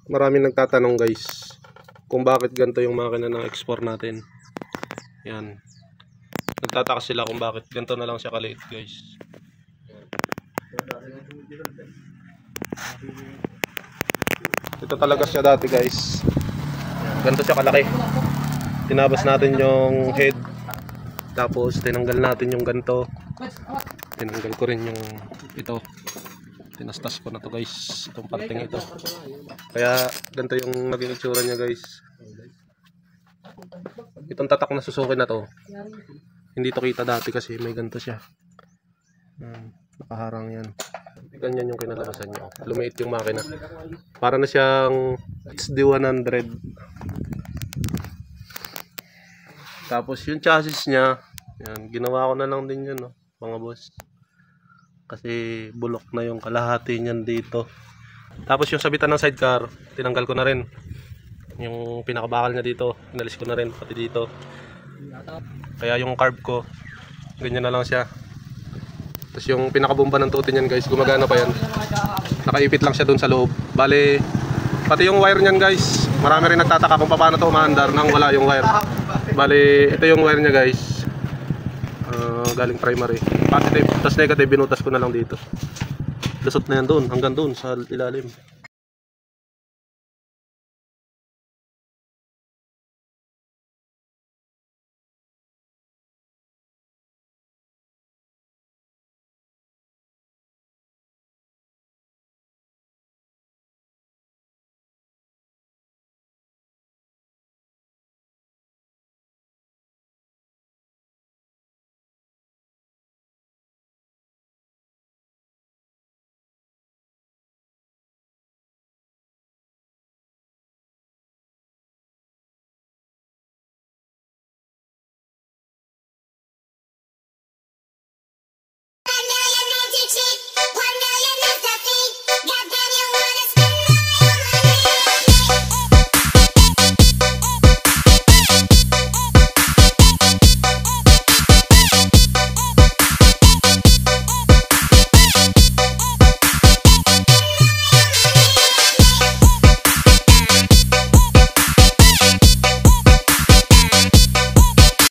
Maraming nagtatanong guys kung bakit ganito yung makina ng export natin. Yan. Nagtataka sila kung bakit ganito na lang siya kaliit guys. Ito talaga siya dati guys. Ganito siya kalaki. Tinabas natin yung head. Tapos tinanggal natin yung ganito. Tinanggal ko rin yung ito. Tinastas ko na to guys. Itong parting ito. Kaya ganito yung naging itsura niya guys. Itong tatak na Suzuki na to, hindi to kita dati kasi may ganito siya. Nakaharang yan. Ganyan yung kinalabasan niya. Lumiit yung makina. Para na siyang HD100. Tapos yung chassis niya, yan, ginawa ko na lang din yun, no, mga boss. Kasi bulok na yung kalahati niyan dito. Tapos yung sabitan ng sidecar, tinanggal ko na rin. Yung pinakabakal niya dito, inalis ko na rin pati dito. Kaya yung carb ko, ganyan na lang siya. Tapos yung pinakabomba ng tutin niyan guys, gumagana pa yan. Nakaipit lang siya dun sa loob. Bale, pati yung wire niyan guys, marami rin nagtataka kung paano to umaandar nang wala yung wire. Bale, ito yung wire niya guys. Galing primary. Positive, tapos negative, binutas ko na lang dito. Lusot na yan doon, hanggang doon sa ilalim.